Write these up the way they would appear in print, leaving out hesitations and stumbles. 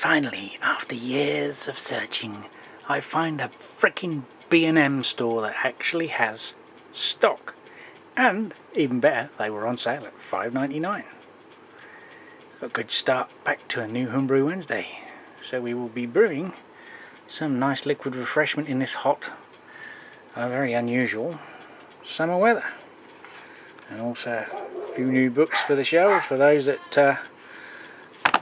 Finally, after years of searching, I find a freaking B&M store that actually has stock. And, even better, they were on sale at $5.99. A good start back to a new Homebrew Wednesday. So we will be brewing some nice liquid refreshment in this hot, very unusual summer weather. And also a few new books for the shelves for those that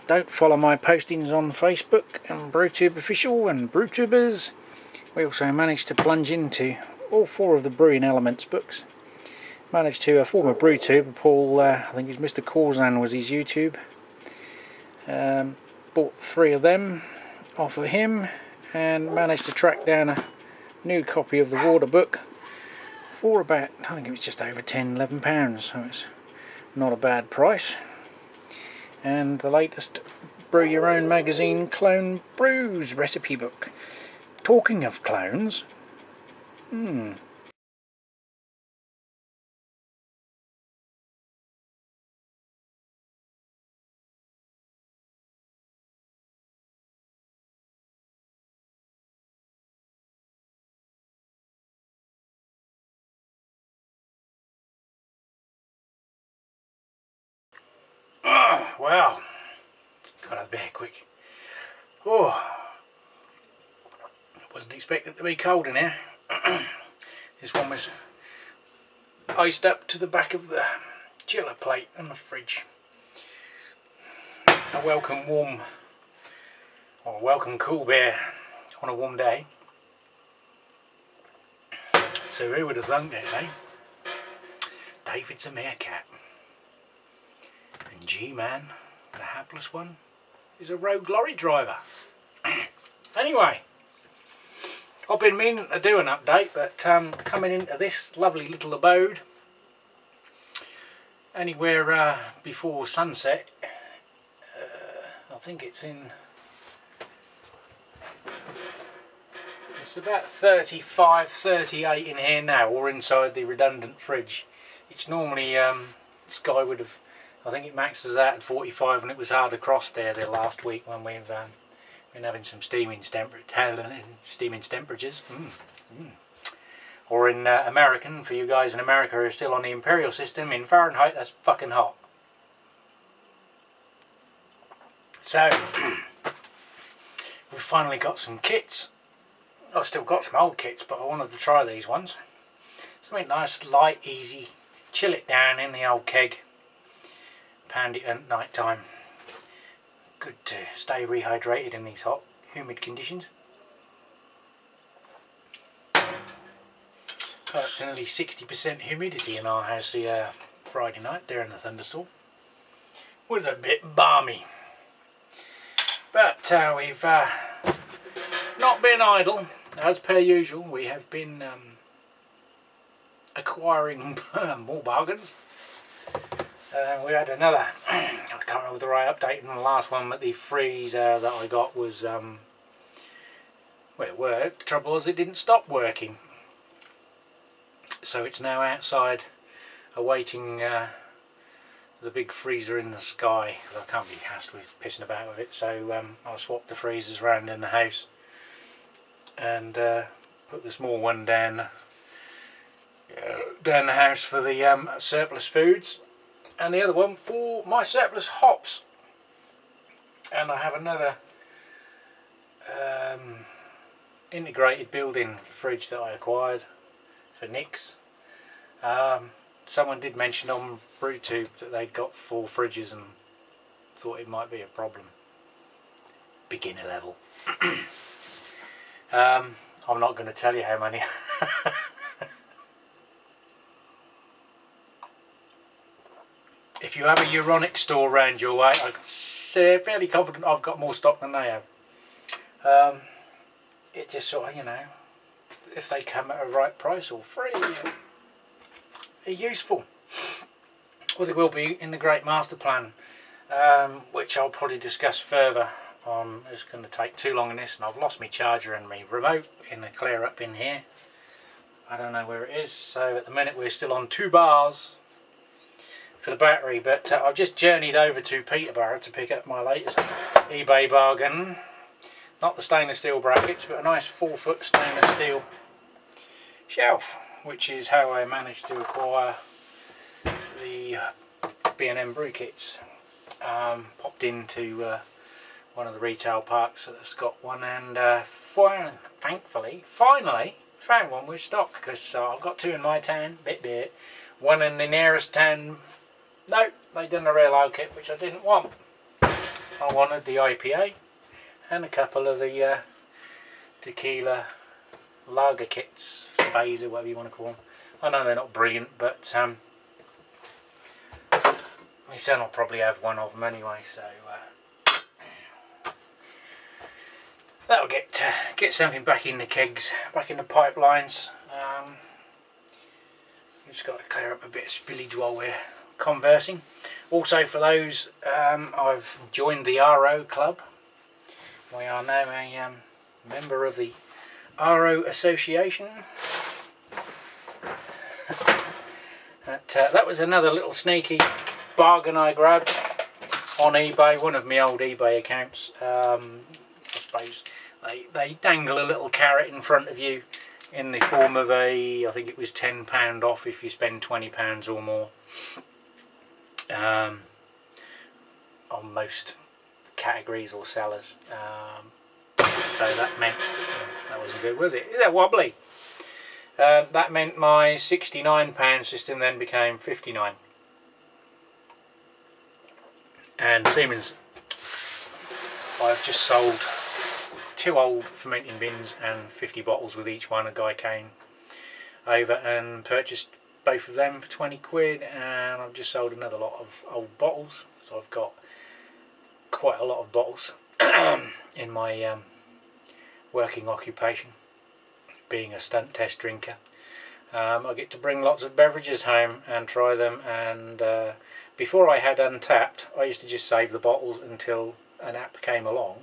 don't follow my postings on Facebook and BrewTube Official and BrewTubers. We also managed to plunge into all 4 of the Brewing Elements books. Managed to form a BrewTube. Paul, I think it's Mr. Corzan was his YouTube. Bought 3 of them off of him and managed to track down a new copy of the Water book for about, I think it was just over £10–11, so it's not a bad price. And the latest Brew Your Own magazine Clone Brews recipe book. Talking of clones, wow, gotta be quick. Oh, wasn't expecting it to be cold in here. This one was iced up to the back of the chiller plate on the fridge. A welcome warm, or welcome cool beer on a warm day. So who would have thunk it, eh? David's a meerkat. And G-Man, the hapless one, is a rogue lorry driver. Anyway, I've been meaning to do an update, but coming into this lovely little abode anywhere before sunset, I think it's about 35, 38 in here now, or inside the redundant fridge. It's normally, this guy would have, I think it maxes out at 45, and it was hard across there the last week when we've been having some steaming temperatures. Or in American, for you guys in America who are still on the imperial system, in Fahrenheit, that's fucking hot. So, we've finally got some kits. I've still got some old kits, but I wanted to try these ones. Something nice, light, easy. Chill it down in the old keg. Pound it at night time. Good to stay rehydrated in these hot, humid conditions. It's nearly 60% humidity in our house the Friday night during the thunderstorm. Was a bit balmy. But we've not been idle. As per usual, we have been acquiring more bargains. We had another, I can't remember the right update in the last one, but the freezer that I got was, well, it worked. The trouble was it didn't stop working. So it's now outside awaiting the big freezer in the sky, because I can't be asked with pissing about with it. So I swapped the freezers around in the house and put the small one down the house for the surplus foods, and the other one for my surplus hops. And I have another integrated built-in fridge that I acquired for Nick's. Someone did mention on BrewTube that they'd got 4 fridges and thought it might be a problem. Beginner level. I'm not going to tell you how many. If you have a Euronic store round your way, I'm fairly confident I've got more stock than they have. It just sort of, you know, if they come at a right price or free, they're useful. Well, they will be in the Great Master Plan, which I'll probably discuss further on. It's going to take too long in this, and I've lost my charger and my remote in the clear up in here. I don't know where it is, so at the minute we're still on 2 bars. for the battery, but I've just journeyed over to Peterborough to pick up my latest eBay bargain. Not the stainless steel brackets, but a nice 4-foot stainless steel shelf, which is how I managed to acquire the B&M brew kits. Popped into one of the retail parks that's got one, and thankfully, finally found one with stock, because I've got 2 in my town, bit. One in the nearest town, no, they didn't a real old kit, which I didn't want. I wanted the IPA and a couple of the tequila lager kits, Baser, whatever you want to call them. I know they're not brilliant, but my son will probably have one of them anyway, so that'll get something back in the kegs, back in the pipelines. Just got to clear up a bit of spillage while we're conversing. Also, for those, I've joined the RO club. We are now a member of the RO Association. That was another little sneaky bargain I grabbed on eBay, one of my old eBay accounts. I suppose they dangle a little carrot in front of you in the form of I think it was £10 off if you spend £20 or more on most categories or sellers. So that meant, that wasn't good, was it? Is that wobbly? That meant my £69 system then became £59. And Siemens, I've just sold 2 old fermenting bins and 50 bottles with each one. A guy came over and purchased both of them for 20 quid, and I've just sold another lot of old bottles. So I've got quite a lot of bottles in my working occupation, being a stunt test drinker. I get to bring lots of beverages home and try them, and before I had Untapped, I used to just save the bottles until an app came along,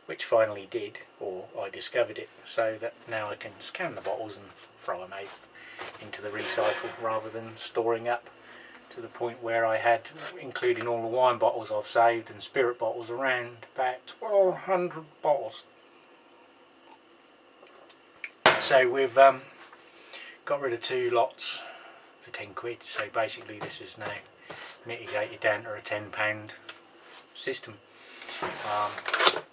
which finally did, or I discovered it, so that now I can scan the bottles and throw them out into the recycle, rather than storing up to the point where I had, including all the wine bottles I've saved and spirit bottles, around about 1,200 bottles. So we've got rid of 2 lots for 10 quid, so basically this is now mitigated down to a £10 system.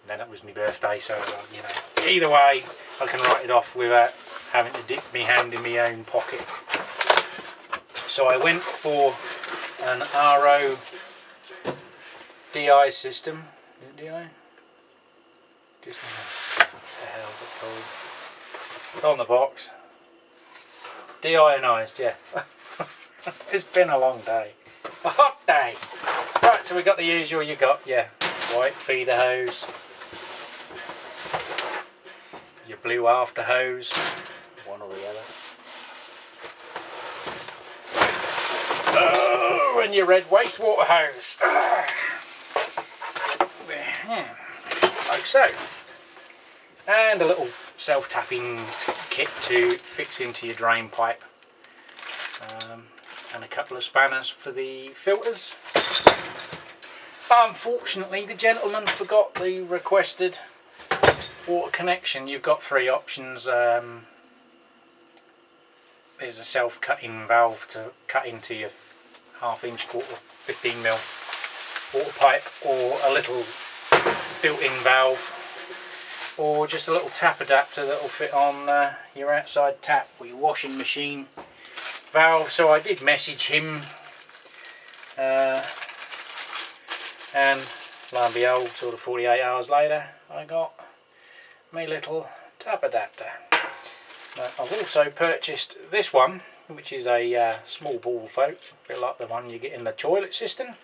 Then it was my birthday, so you know, either way I can write it off without having to dip my hand in my own pocket. So I went for an RO DI system. Is it DI? Just what the hell is it called? It's on the box. Deionized, yeah. It's been a long day. A hot day. Right, so we got the usual. You got, yeah, white feeder hose, your blue after hose, one or the other. Oh, and your red wastewater hose. Yeah, like so. And a little self-tapping kit to fix into your drain pipe. And a couple of spanners for the filters. Unfortunately, the gentleman forgot the requested water connection. You've got 3 options. There's a self-cutting valve to cut into your 1/2 inch, 15mm water pipe, or a little built-in valve, or just a little tap adapter that will fit on your outside tap or your washing machine valve. So I did message him, and lo and behold, sort of 48 hours later, I got my little tap adapter. I've also purchased this one, which is a small ball float, a bit like the one you get in the toilet system.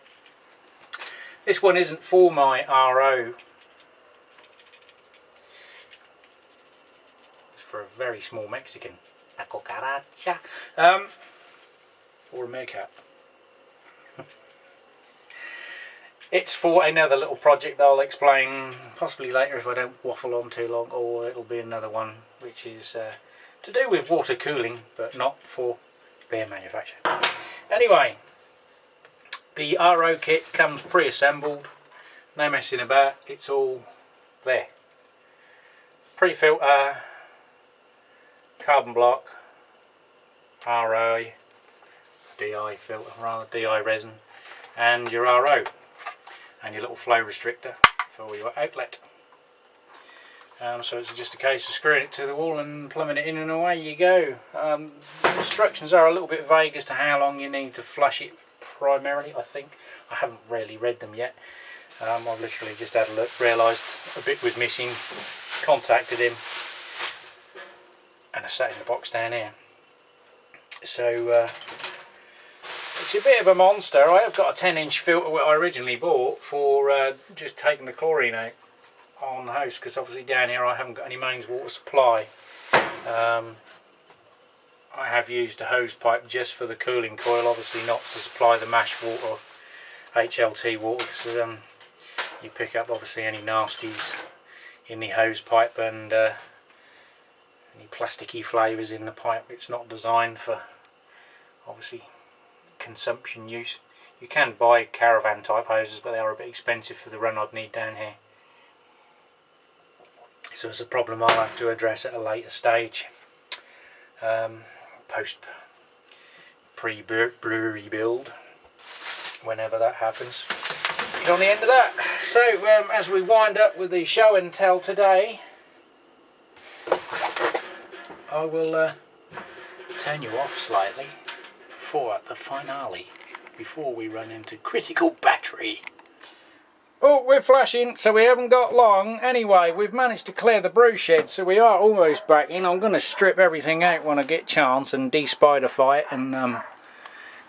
This one isn't for my RO. It's for a very small Mexican. A cucaracha. Or a meerkat. It's for another little project that I'll explain possibly later if I don't waffle on too long, or it'll be another one which is to do with water cooling, but not for beer manufacture. Anyway, The RO kit comes pre-assembled, no messing about, it's all there. Pre-filter, carbon block, RO, DI filter, rather DI resin, and your RO, and your little flow restrictor for your outlet. So it's just a case of screwing it to the wall and plumbing it in, and away you go. The instructions are a little bit vague as to how long you need to flush it primarily, I think. I haven't really read them yet. I've literally just had a look, realised a bit was missing, contacted him, and I sat in the box down here. So it's a bit of a monster. I have got a 10-inch filter that I originally bought for just taking the chlorine out on the house, because obviously down here I haven't got any mains water supply. I have used a hose pipe just for the cooling coil, obviously not to supply the mash water or HLT water, because you pick up obviously any nasties in the hose pipe and any plasticky flavours in the pipe. It's not designed for obviously consumption use. You can buy caravan type hoses, but they are a bit expensive for the run I'd need down here. So it's a problem I'll have to address at a later stage, post pre-brewery build, whenever that happens. Get on the end of that. So as we wind up with the show and tell today, I will turn you off slightly for the finale, before we run into critical battery. Oh, we're flashing, so we haven't got long. Anyway, we've managed to clear the brew shed, so we are almost back in. I'm going to strip everything out when I get chance and de-spiderfy it and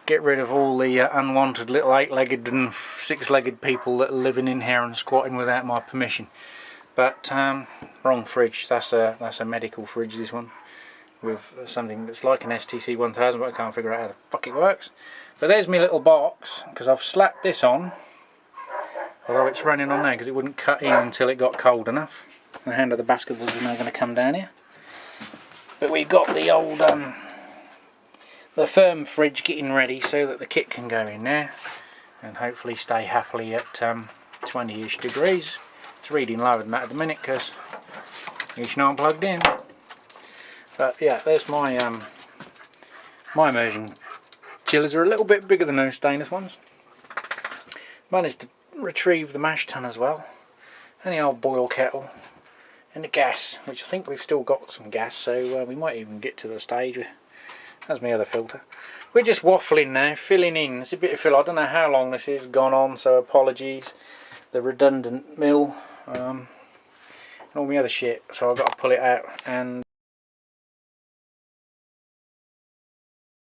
get rid of all the unwanted little 8-legged and 6-legged people that are living in here and squatting without my permission. But wrong fridge. That's a medical fridge, this one, with something that's like an STC 1000, but I can't figure out how the fuck it works. But there's my little box, because I've slapped this on. Although it's running on now because it wouldn't cut in until it got cold enough. The hand of the basketballs are now going to come down here. But we've got the old, the firm fridge getting ready so that the kit can go in there and hopefully stay happily at 20-ish degrees. It's reading lower than that at the minute because it's not plugged in. But yeah, there's my my immersion chillers. Are a little bit bigger than those stainless ones. Managed to retrieve the mash tun as well, and the old boil kettle, and the gas, which I think we've still got some gas, so we might even get to the stage. That's my other filter. We're just waffling now, filling in. It's a bit of fill. I don't know how long this is gone on, so apologies. The redundant mill and all my other shit, so I've got to pull it out and